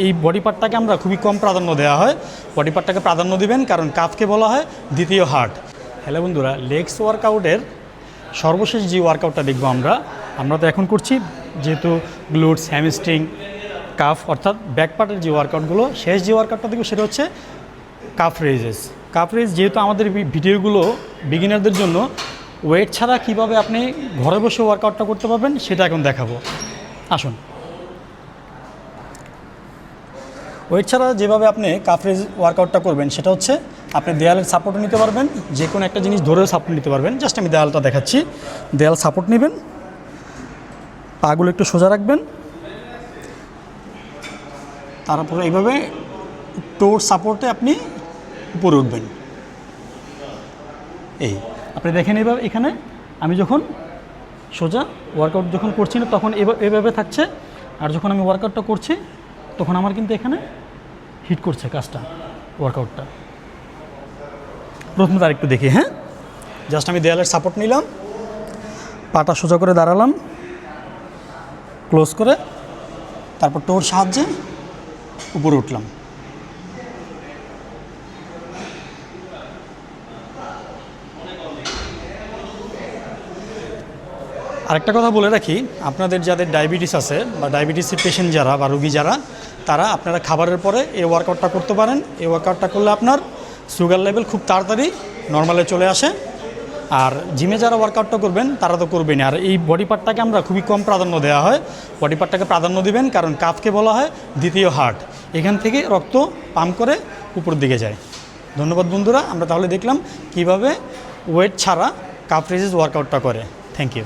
এই বডি পার্টটাকে আমরা খুবই কম প্রাধান্য দেওয়া হয়। বডি পার্টটাকে প্রাধান্য দিবেন, কারণ কাফকে বলা হয় দ্বিতীয় হার্ট। হ্যালো বন্ধুরা, লেগস ওয়ার্কআউটের সর্বশেষ যে ওয়ার্কআউটটা দেখবো আমরা তো এখন করছি যেহেতু গ্লুটস, হ্যামস্ট্রিং, কাফ অর্থাৎ ব্যাক পার্টের যে ওয়ার্কআউটগুলো, শেষ যে ওয়ার্কআউটটা দেখবো সেটা হচ্ছে কাফ রেজেস। কাফ রেজ যেহেতু আমাদের ভিডিওগুলো বিগিনারদের জন্য, ওয়েট ছাড়া কিভাবে আপনি ঘরে বসে ওয়ার্কআউটটা করতে পারবেন সেটা এখন দেখাবো। আসুন। ওয়েট ছাড়া যেভাবে আপনি কাফ রেজ ওয়ার্কআউটটা করবেন সেটা হচ্ছে আপনি দেয়ালের সাপোর্টও নিতে পারবেন, যে কোনো একটা জিনিস ধরেও সাপোর্ট নিতে পারবেন। জাস্ট আমি দেয়ালটা দেখাচ্ছি। দেয়াল সাপোর্ট নেবেন, পাগুলো একটু সোজা রাখবেন, তারপরে এইভাবে টোর সাপোর্টে আপনি উপরে উঠবেন। এই আপনি দেখেন এইভাবে, এখানে আমি যখন সোজা ওয়ার্কআউট যখন করছি না তখন এভাবে থাকছে, আর যখন আমি ওয়ার্কআউটটা করছি তখন আমার কিন্তু এখানে হিট করছে কাজটা, ওয়ার্কআউটটা। প্রথমে তার একটু দেখি। হ্যাঁ, জাস্ট আমি দেয়ালের সাপোর্ট নিলাম, পাটা সোজা করে দাঁড়ালাম, ক্লোজ করে, তারপর টোর সাহায্যে উপরে উঠলাম। আরেকটা কথা বলে রাখি, আপনাদের যাদের ডায়াবেটিস আছে বা ডায়াবেটিসের পেশেন্ট যারা বা রোগী যারা, তারা আপনারা খাবারের পরে এই ওয়ার্কআউটটা করতে পারেন। এই ওয়ার্কআউটটা করলে আপনার সুগার লেভেল খুব তাড়াতাড়ি নর্মালে চলে আসে। আর জিমে যারা ওয়ার্কআউটটা করবেন তারা তো করবেনই। আর এই বডি পার্টটাকে আমরা খুবই কম প্রাধান্য দেওয়া হয়। বডি পার্টটাকে প্রাধান্য দিবেন, কারণ কাফকে বলা হয় দ্বিতীয় হার্ট। এখান থেকে রক্ত পাম্প করে উপর দিকে যায়। ধন্যবাদ বন্ধুরা, আমরা তাহলে দেখলাম কিভাবে ওয়েট ছাড়া কাফ রেজেস ওয়ার্কআউটটা করে। Thank you.